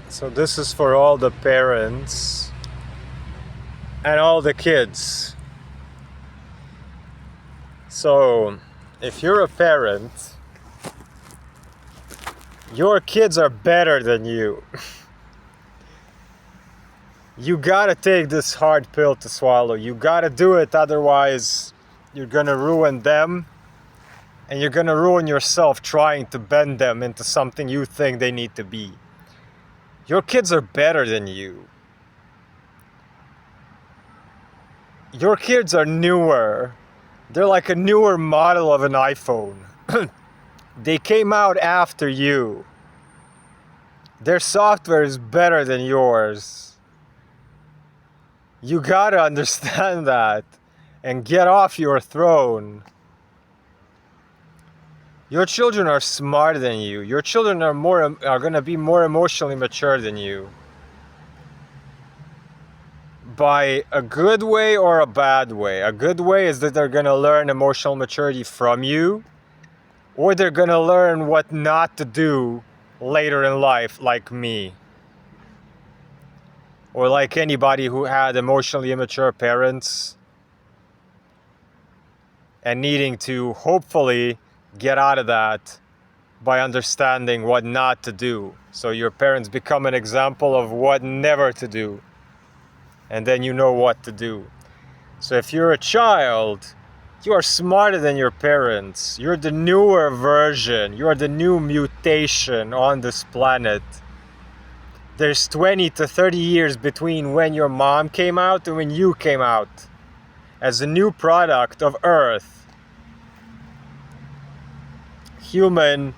So this is for all the parents and all the kids. So if you're a parent, your kids are better than you. You gotta take this hard pill to swallow. You gotta do it, otherwise you're gonna ruin them and you're gonna ruin yourself trying to bend them into something you think they need to be. Your kids are better than you. Your kids are newer. They're like a newer model of an iPhone. They came out after you. Their software is better than yours. You gotta understand that and get off your throne. Your children are smarter than you. Your children are gonna be more emotionally mature than you. By a good way or a bad way. A good way is that they're gonna learn emotional maturity from you, or they're gonna learn what not to do later in life, like me. Or like anybody who had emotionally immature parents and needing to hopefully get out of that by understanding what not to do. So your parents become an example of what never to do. And then you know what to do. So if you're a child, you are smarter than your parents. You're the newer version. You're the new mutation on this planet. There's 20 to 30 years between when your mom came out and when you came out as a new product of Earth. Human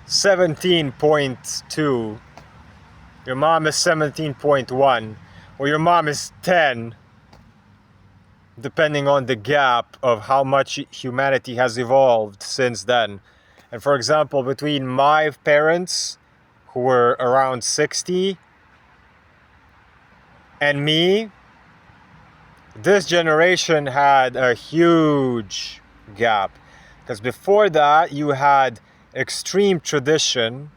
17.2. Your mom is 17.1. Or your mom is 10. Depending on the gap of how much humanity has evolved since then. And for example, between my parents, who were around 60, and me, this generation had a huge gap. Because before that, you had extreme tradition,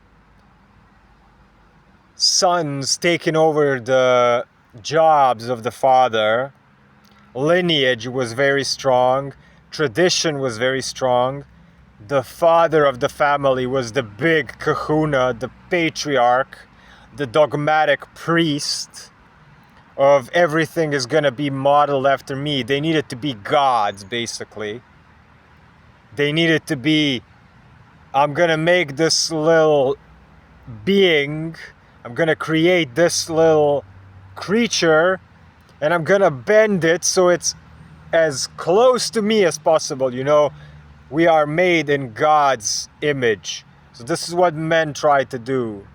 sons taking over the jobs of the father, lineage was very strong, tradition was very strong, the father of the family was the big kahuna, the patriarch, the dogmatic priest of everything is gonna be modeled after me. They needed to be gods, basically. They needed to be, I'm gonna make this little being, I'm gonna create this little creature, and I'm gonna bend it so it's as close to me as possible. You know, we are made in God's image. So this is what men try to do.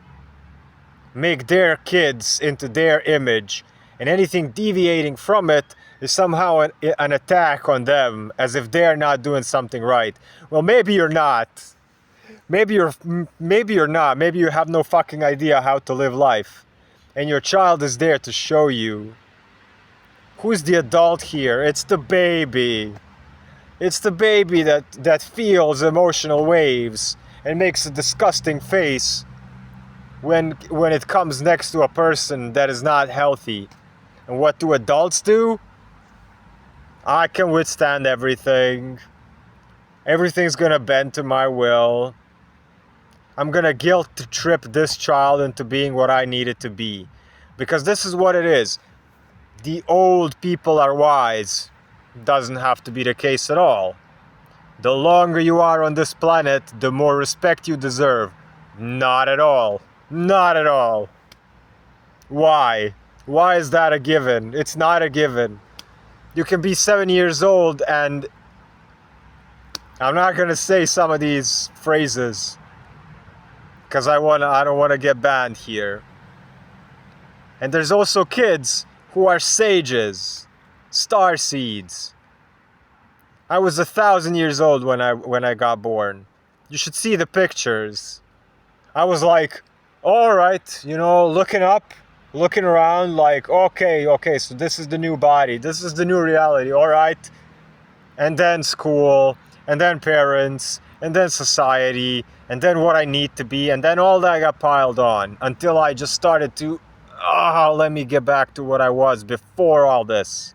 Make their kids into their image, and anything deviating from it is somehow an attack on them, as if they're not doing something right. Well, maybe you're not. Maybe you're not. Maybe you have no fucking idea how to live life. And your child is there to show you. Who's the adult here? It's the baby. It's the baby that feels emotional waves and makes a disgusting face when it comes next to a person that is not healthy. And what do adults do? I can withstand everything. Everything's gonna bend to my will. I'm gonna guilt trip this child into being what I need it to be. Because this is what it is. The old people are wise. Doesn't have to be the case at all. The longer you are on this planet, the more respect you deserve. Not at all. Not at all. Why? Why is that a given? It's not a given. You can be 7 years old and I'm not gonna say some of these phrases because I don't wanna get banned here. And there's also kids who are sages, star seeds. I was 1,000 years old when I got born. You should see the pictures. I was like, all right, you know, looking up, looking around, like, okay, so this is the new body, this is the new reality, all right. And then school, and then parents, and then society, and then what I need to be, and then all that got piled on until I just started to, let me get back to what I was before all this.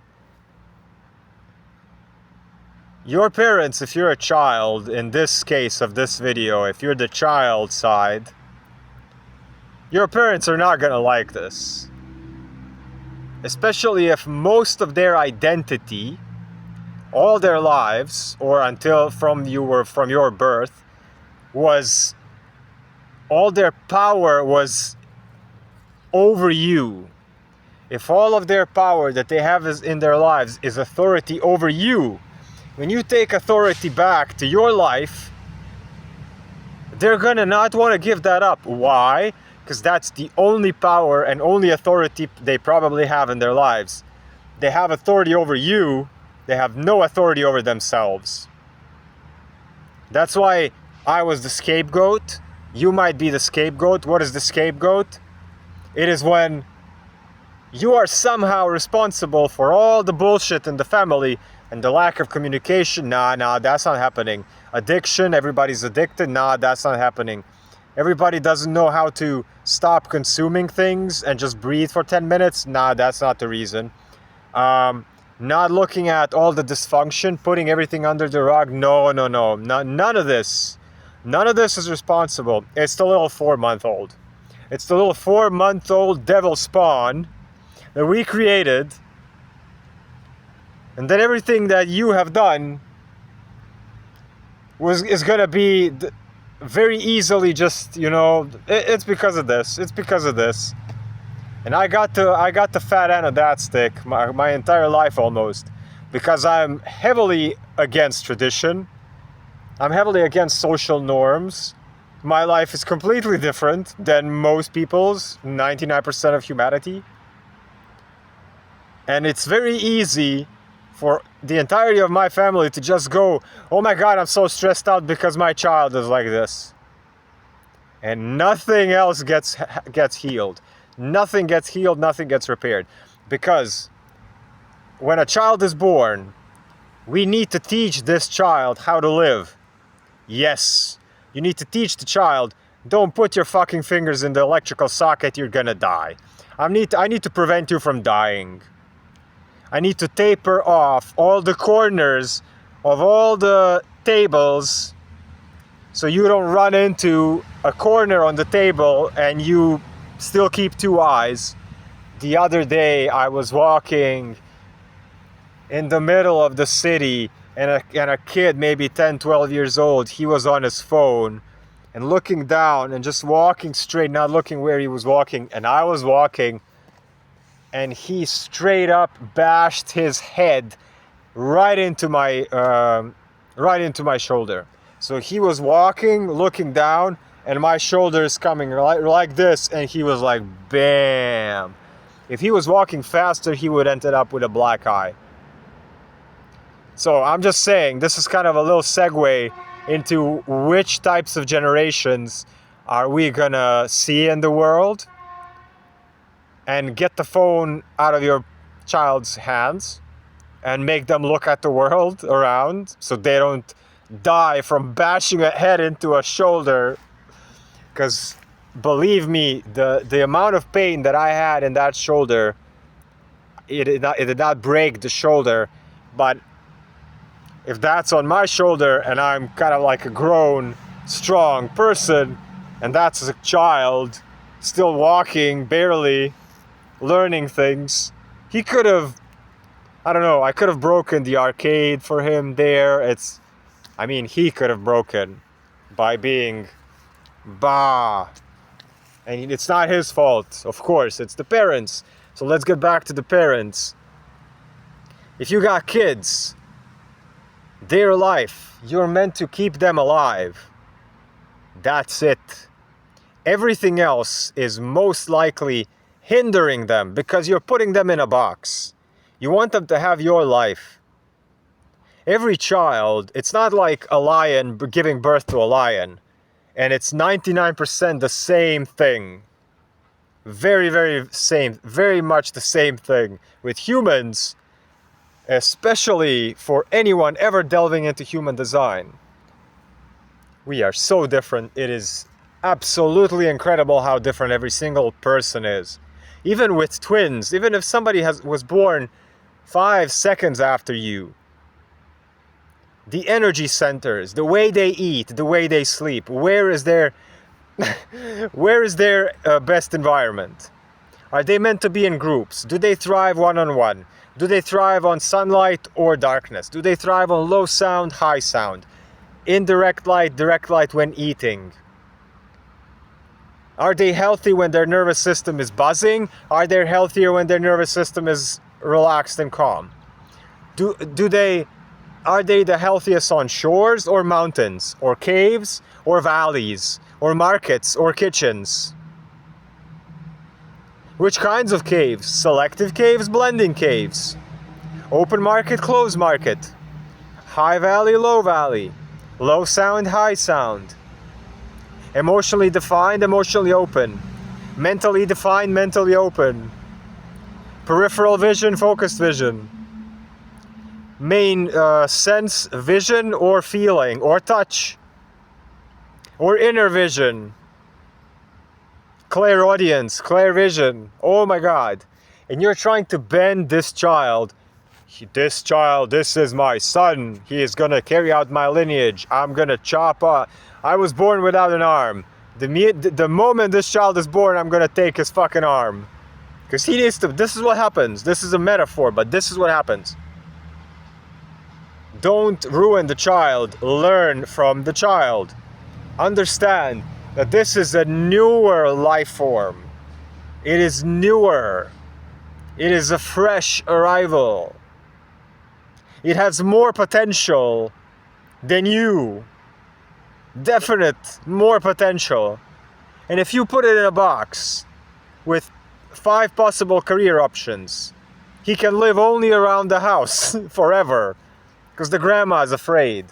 Your parents, if you're a child, in this case of this video, if you're the child side, your parents are not gonna like this. Especially if most of their identity, all their lives, or until from your birth, was, all their power was over you. If all of their power that they have in their lives is authority over you, when you take authority back to your life, they're gonna not want to give that up. Why? Because that's the only power and only authority they probably have in their lives. They have authority over you. They have no authority over themselves. That's why I was the scapegoat. You might be the scapegoat. What is the scapegoat? It is when you are somehow responsible for all the bullshit in the family and the lack of communication. Nah, that's not happening. Addiction, everybody's addicted. Nah, that's not happening. Everybody doesn't know how to stop consuming things and just breathe for 10 minutes. Nah, that's not the reason. Not looking at all the dysfunction, putting everything under the rug. No, none of this. None of this is responsible. It's the little 4-month-old. It's the little 4-month-old devil spawn that we created. And then everything that you have done is gonna be very easily just, it's because of this. It's because of this. And I got the fat end of that stick my entire life almost, because I'm heavily against tradition. I'm heavily against social norms. My life is completely different than most people's, 99% of humanity. And it's very easy for the entirety of my family to just go, oh my God, I'm so stressed out because my child is like this. And nothing else gets healed. Nothing gets healed, nothing gets repaired. Because when a child is born, we need to teach this child how to live. Yes, you need to teach the child, don't put your fucking fingers in the electrical socket, you're gonna die. I need to prevent you from dying. I need to taper off all the corners of all the tables so you don't run into a corner on the table and you still keep 2 eyes. The other day I was walking in the middle of the city and a kid, maybe 10, 12 years old, he was on his phone and looking down and just walking straight, not looking where he was walking. And I was walking and he straight up bashed his head right into my shoulder. So he was walking, looking down, and my shoulder is coming like this, and he was like, bam. If he was walking faster, he would ended up with a black eye. So I'm just saying, this is kind of a little segue into which types of generations are we gonna see in the world. And get the phone out of your child's hands and make them look at the world around so they don't die from bashing a head into a shoulder. Because believe me, the amount of pain that I had in that shoulder, it did not break the shoulder. But if that's on my shoulder and I'm kind of like a grown, strong person, and that's a child still walking, barely learning things, he could have, I could have broken the arcade for him there. He could have broken by being and it's not his fault, of course, it's the parents. So let's get back to the parents. If you got kids, their life, you're meant to keep them alive. That's it. Everything else is most likely hindering them because you're putting them in a box. You want them to have your life. Every child, it's not like a lion giving birth to a lion, and it's 99% the same thing. Very, very much the same thing. With humans, especially for anyone ever delving into human design, We are so different. It is absolutely incredible how different every single person is. Even with twins, even if somebody was born 5 seconds after you, the energy centers, the way they eat, the way they sleep, where is their best environment? Are they meant to be in groups? Do they thrive one-on-one? Do they thrive on sunlight or darkness? Do they thrive on low sound, high sound? Indirect light, direct light when eating? Are they healthy when their nervous system is buzzing? Are they healthier when their nervous system is relaxed and calm? Are they the healthiest on shores or mountains or caves or valleys or markets or kitchens? Which kinds of caves? Selective caves, blending caves. Open market, closed market. High valley, low valley. Low sound, high sound. Emotionally defined, emotionally open. Mentally defined, mentally open. Peripheral vision, focused vision. Main sense, vision or feeling or touch. Or inner vision. Clairaudience, clairvision. Oh my God. And you're trying to bend this child. This is my son. He is going to carry out my lineage. I'm going to chop up. I was born without an arm. The moment this child is born, I'm going to take his fucking arm. Because he needs to. This is what happens. This is a metaphor, but this is what happens. Don't ruin the child. Learn from the child. Understand that this is a newer life form. It is newer. It is a fresh arrival. It has more potential than you. Definite more potential. And if you put it in a box with 5 possible career options, he can live only around the house forever. Because the grandma is afraid.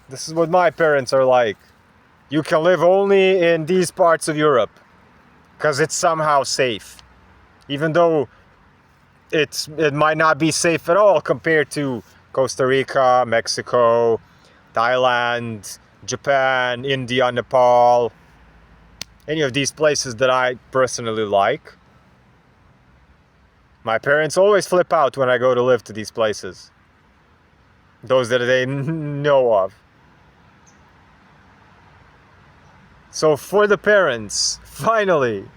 This is what my parents are like. You can live only in these parts of Europe because it's somehow safe, even though it might not be safe at all compared to Costa Rica, Mexico, Thailand, Japan, India, Nepal, any of these places that I personally like. My parents always flip out when I go to live to these places, those that they know of. So for the parents, finally,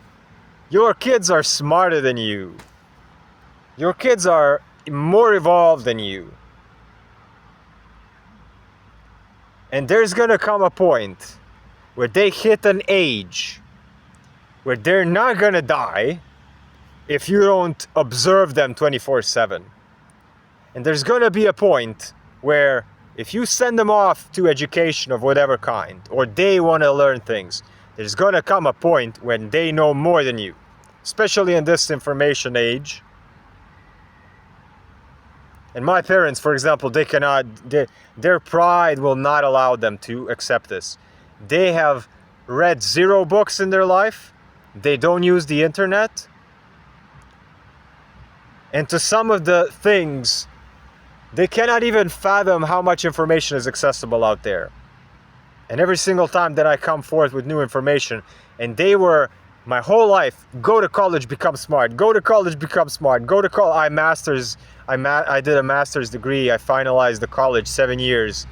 your kids are smarter than you. Your kids are more evolved than you. And there's gonna come a point where they hit an age where they're not gonna die if you don't observe them 24/7. And there's gonna be a point where if you send them off to education of whatever kind, or they want to learn things, there's going to come a point when they know more than you, especially in this information age. And my parents, for example, their pride will not allow them to accept this. They have read 0 books in their life. They don't use the internet. And to some of the things, they cannot even fathom how much information is accessible out there. And every single time that I come forth with new information, and they were my whole life, go to college, become smart. Go to college, become smart. Go to college. I did a master's degree. I finalized the college, 7 years.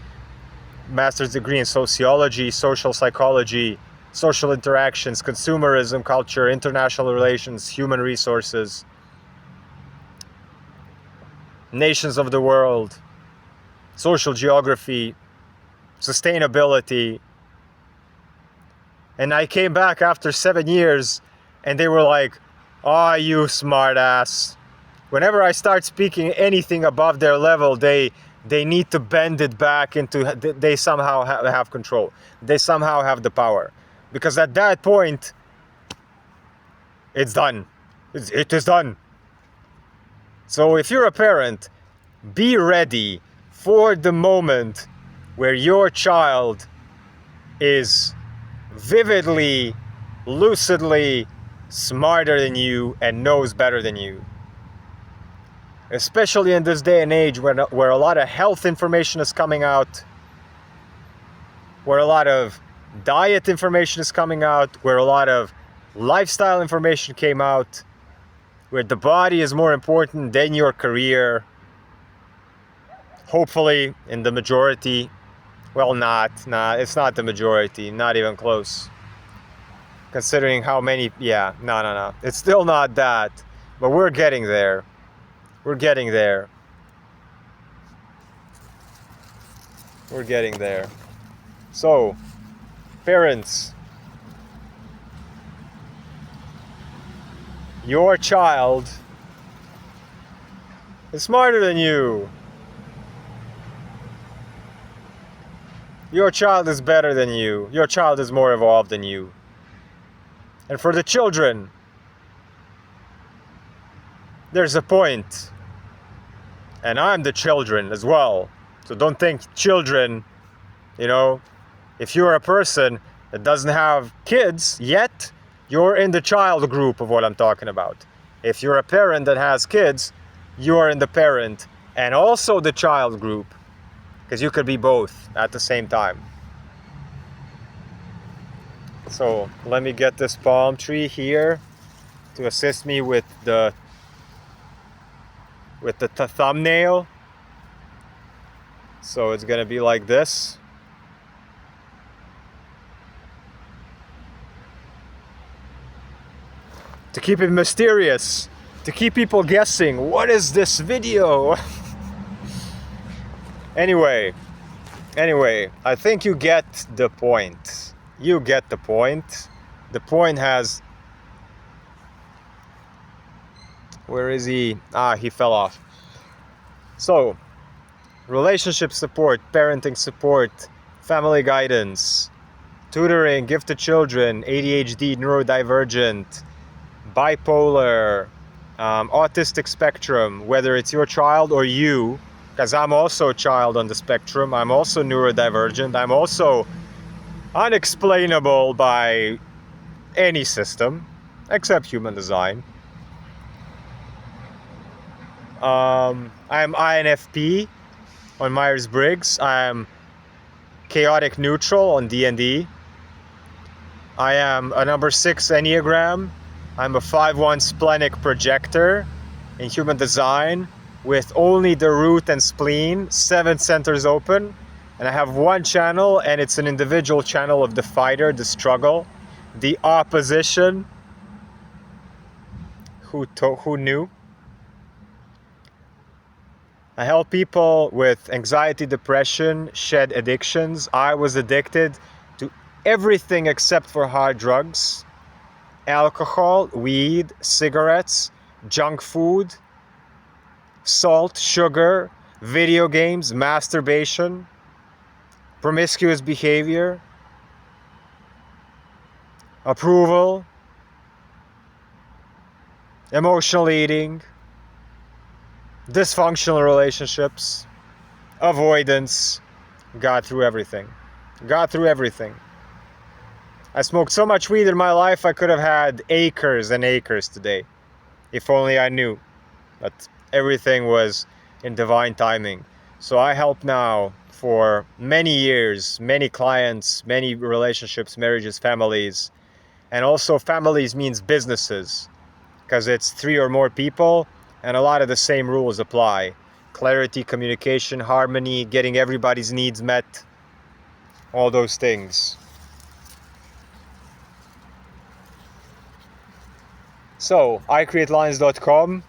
Master's degree in sociology, social psychology, social interactions, consumerism, culture, international relations, human resources, nations of the world, social geography, sustainability. And I came back after 7 years and they were like, "Oh, you smart ass." Whenever I start speaking anything above their level, they need to bend it back into, they somehow have control. They somehow have the power. Because at that point, it's done. It is done. So if you're a parent, be ready for the moment where your child is vividly, lucidly smarter than you and knows better than you. Especially in this day and age where a lot of health information is coming out, where a lot of diet information is coming out, where a lot of lifestyle information came out, where the body is more important than your career. Hopefully in the majority. Well, it's not the majority, not even close. Considering how many, no. It's still not that, but we're getting there. We're getting there. We're getting there. So, parents, your child is smarter than you. Your child is better than you. Your child is more evolved than you. And for the children, there's a point. And I'm the children as well. So don't think children, if you're a person that doesn't have kids yet, you're in the child group of what I'm talking about. If you're a parent that has kids, you're in the parent and also the child group. Because you could be both at the same time. So let me get this palm tree here to assist me with the thumbnail. So it's gonna be like this. To keep it mysterious, to keep people guessing, what is this video? Anyway, I think you get the point. You get the point. The point has... Where is he? He fell off. So, relationship support, parenting support, family guidance, tutoring, gifted children, ADHD, neurodivergent, bipolar, autistic spectrum, whether it's your child or you, because I'm also a child on the spectrum, I'm also neurodivergent, I'm also unexplainable by any system, except human design. I'm INFP on Myers-Briggs, I'm chaotic neutral on D&D, I am a number 6 Enneagram, I'm a 5-1 splenic projector in human design, with only the root and spleen, 7 centers open, and I have one channel, and it's an individual channel of the fighter, the struggle, the opposition. Who knew? I help people with anxiety, depression, shed addictions. I was addicted to everything except for hard drugs, alcohol, weed, cigarettes, junk food, salt, sugar, video games, masturbation, promiscuous behavior, approval, emotional eating, dysfunctional relationships, avoidance. Got through everything. I smoked so much weed in my life, I could have had acres and acres today, if only I knew. But everything was in divine timing. So I help now for many years, many clients, many relationships, marriages, families. And also families means businesses, because it's 3 or more people and a lot of the same rules apply. Clarity, communication, harmony, getting everybody's needs met, all those things. So, iCreateLines.com.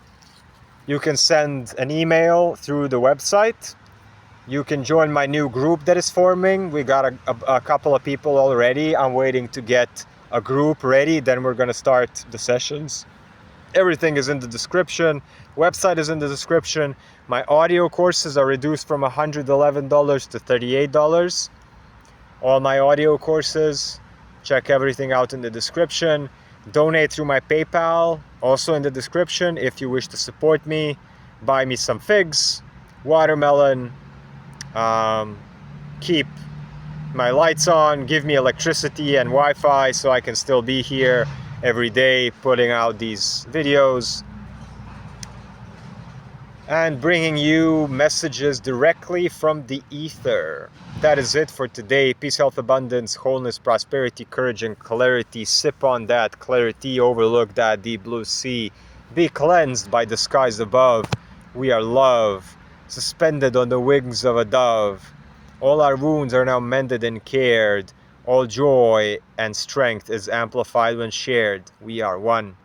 You can send an email through the website. You can join my new group that is forming. We got a couple of people already. I'm waiting to get a group ready. Then we're going to start the sessions. Everything is in the description. Website is in the description. My audio courses are reduced from $111 to $38. All my audio courses. Check everything out in the description. Donate through my PayPal, also in the description. If you wish to support me, buy me some figs, watermelon, keep my lights on, give me electricity and Wi-Fi so I can still be here every day putting out these videos and bringing you messages directly from the ether. That is it for today. Peace, health, abundance, wholeness, prosperity, courage, and clarity. Sip on that clarity. Overlook that deep blue sea. Be cleansed by the skies above. We are love, suspended on the wings of a dove. All our wounds are now mended and cared. All joy and strength is amplified when shared. We are one.